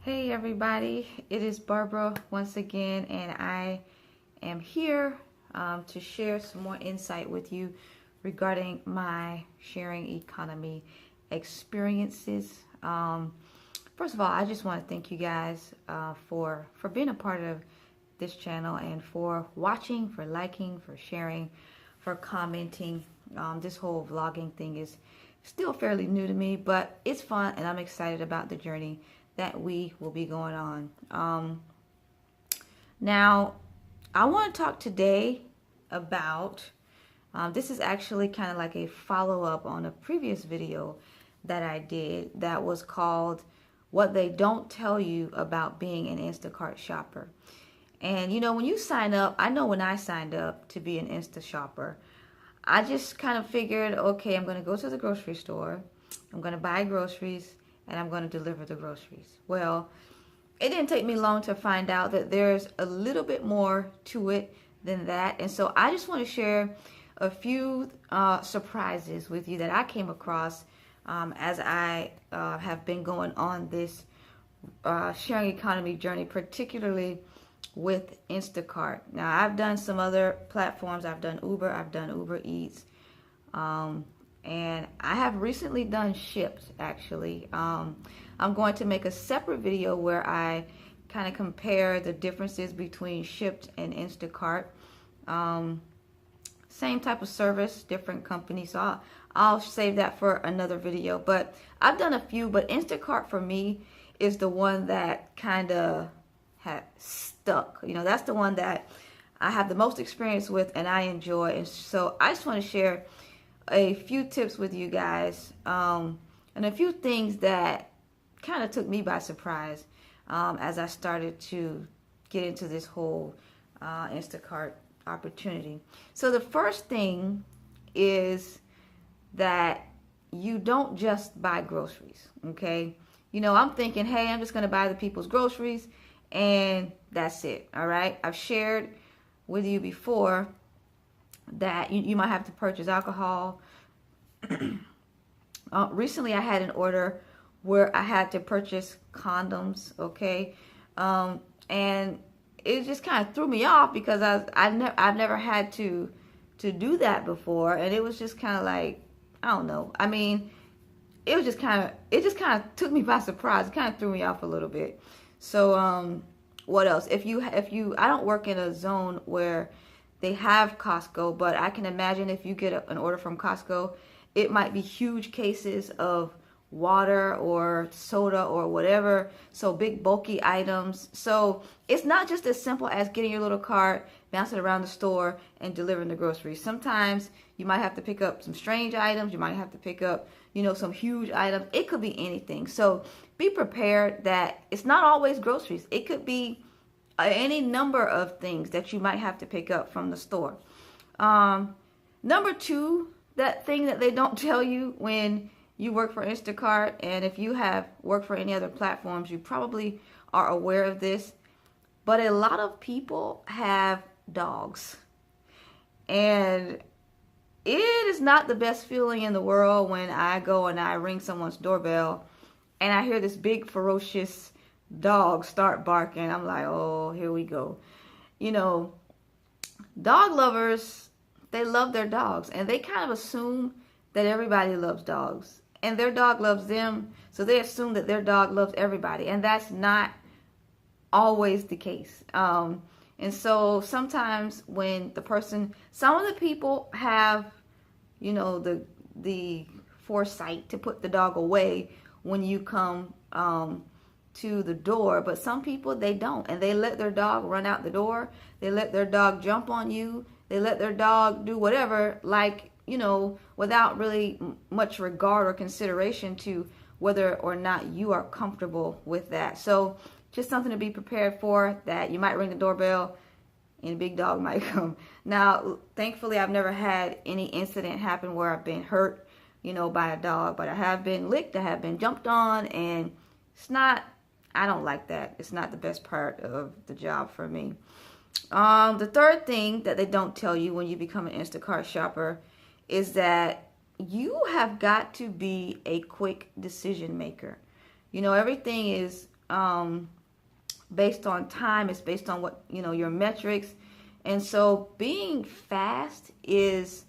Hey everybody, it is Barbara once again, and I am here to share some more insight with you regarding my sharing economy experiences. First of all, I just want to thank you guys for being a part of this channel and for watching, for liking, for sharing, for commenting. This whole vlogging thing is still fairly new to me, but it's fun and I'm excited about the journey that we will be going on. Now, I want to talk today about, this is actually kind of like a follow-up on a previous video that I did that was called What They Don't Tell You About Being an Instacart Shopper. And you know, when you sign up, I know when I signed up to be an Insta Shopper, I just kind of figured, okay, I'm going to go to the grocery store, I'm going to buy groceries, and I'm going to deliver the groceries. Well, it didn't take me long to find out that there's a little bit more to it than that. And so I just want to share a few surprises with you that I came across as I have been going on this sharing economy journey, particularly with Instacart. Now, I've done some other platforms. I've done Uber. I've done Uber Eats. And I have recently done Shipt, actually. I'm going to make a separate video where I kind of compare the differences between Shipt and Instacart. Same type of service, different company. So I'll save that for another video. But I've done a few, but Instacart for me is the one that kind of had stuck. You know, that's the one that I have the most experience with and I enjoy. And so I just want to share a few tips with you guys and a few things that kind of took me by surprise as I started to get into this whole Instacart opportunity. So the first thing is that you don't just buy groceries, okay? You know, I'm thinking, hey, I'm just going to buy the people's groceries and that's it, all right? I've shared with you before that you might have to purchase alcohol. Recently I had an order where I had to purchase condoms, okay? And it just kind of threw me off because I've never had to do that before, and it was just kind of like, I don't know. I mean, it just kind of took me by surprise. It kind of threw me off a little bit. So what else? If you I don't work in a zone where they have Costco, but I can imagine if you get an order from Costco, it might be huge cases of water or soda or whatever. So big bulky items. So it's not just as simple as getting your little cart, bouncing around the store and delivering the groceries. Sometimes you might have to pick up some strange items. You might have to pick up, you know, some huge items. It could be anything. So be prepared that it's not always groceries. It could be any number of things that you might have to pick up from the store. Number two, that thing that they don't tell you when you work for Instacart, and if you have worked for any other platforms, you probably are aware of this, but a lot of people have dogs. And it is not the best feeling in the world when I go and I ring someone's doorbell and I hear this big ferocious dog start barking. I'm like, oh, here we go. You know, dog lovers, they love their dogs, and they kind of assume that everybody loves dogs and their dog loves them, so they assume that their dog loves everybody, and that's not always the case. And so sometimes when some of the people have, you know, the foresight to put the dog away when you come to the door, but some people, they don't, and they let their dog run out the door. They let their dog jump on you. They let their dog do whatever, like, you know, without really much regard or consideration to whether or not you are comfortable with that. So just something to be prepared for, that you might ring the doorbell and a big dog might come. Now, thankfully, I've never had any incident happen where I've been hurt, you know, by a dog, but I have been licked, I have been jumped on, and it's not, I don't like that. It's not the best part of the job for me. The third thing that they don't tell you when you become an Instacart shopper is that you have got to be a quick decision maker. You know, everything is based on time. It's based on what, your metrics. And so being fast is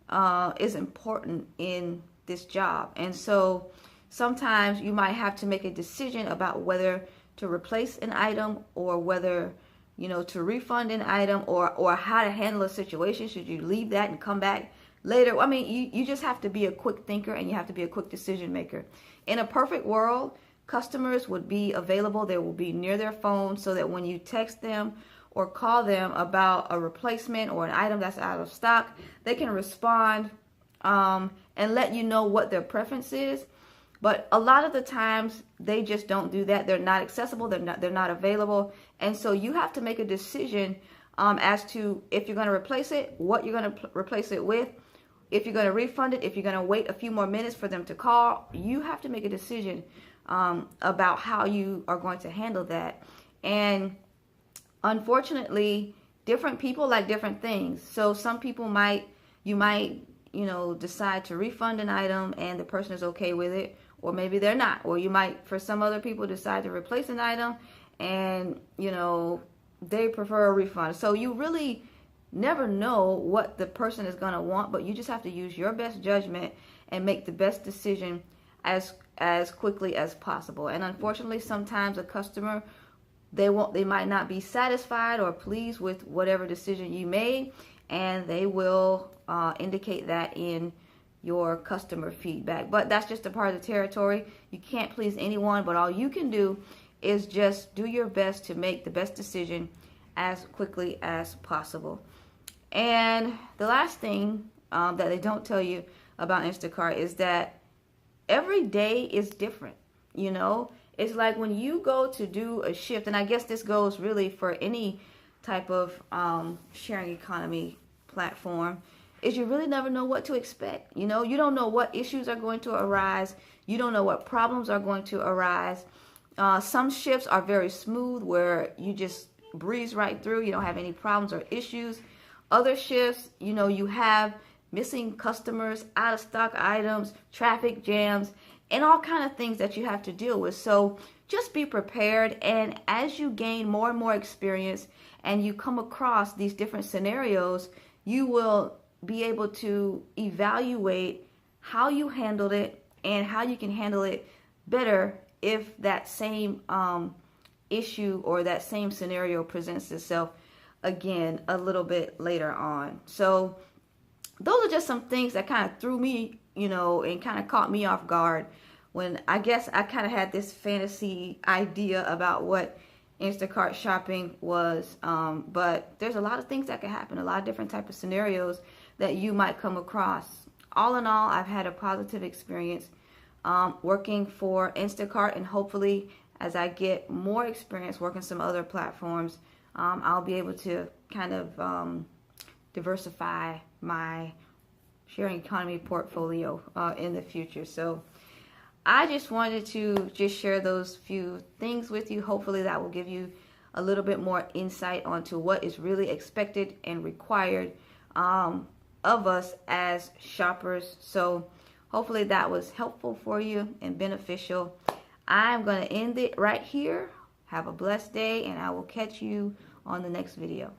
important in this job. And so sometimes you might have to make a decision about whether to replace an item or whether, to refund an item, or how to handle a situation. Should you leave that and come back later? I mean, you just have to be a quick thinker, and you have to be a quick decision maker. In a perfect world, customers would be available. They will be near their phone so that when you text them or call them about a replacement or an item that's out of stock, they can respond and let you know what their preference is. But a lot of the times they just don't do that. They're not accessible. They're not available. And so you have to make a decision as to if you're going to replace it, what you're going to replace it with, if you're going to refund it, if you're going to wait a few more minutes for them to call. You have to make a decision about how you are going to handle that. And unfortunately, different people like different things. So some people you might decide to refund an item and the person is okay with it, or maybe they're not. Or you might, for some other people, decide to replace an item and, they prefer a refund. So you really never know what the person is going to want, but you just have to use your best judgment and make the best decision as quickly as possible. And unfortunately, sometimes a customer, they might not be satisfied or pleased with whatever decision you made, and they will indicate that in your customer feedback. But that's just a part of the territory. You can't please anyone, but all you can do is just do your best to make the best decision as quickly as possible. And the last thing that they don't tell you about Instacart is that every day is different. It's like when you go to do a shift, and I guess this goes really for any type of sharing economy platform, is you really never know what to expect. You don't know what issues are going to arise. You don't know what problems are going to arise. Some shifts are very smooth where you just breeze right through. You don't have any problems or issues. Other shifts, you have missing customers, out of stock items, traffic jams, and all kind of things that you have to deal with. So just be prepared. And as you gain more and more experience and you come across these different scenarios, you will be able to evaluate how you handled it and how you can handle it better if that same issue or that same scenario presents itself again a little bit later on. So those are just some things that kind of threw me, and kind of caught me off guard when I guess I kind of had this fantasy idea about what Instacart shopping was. But there's a lot of things that can happen, a lot of different type of scenarios that you might come across. All in all, I've had a positive experience working for Instacart, and hopefully as I get more experience working some other platforms, I'll be able to kind of diversify my sharing economy portfolio in the future. So I just wanted to just share those few things with you. Hopefully that will give you a little bit more insight onto what is really expected and required of us as shoppers. So hopefully that was helpful for you and beneficial. I'm going to end it right here. Have a blessed day, and I will catch you on the next video.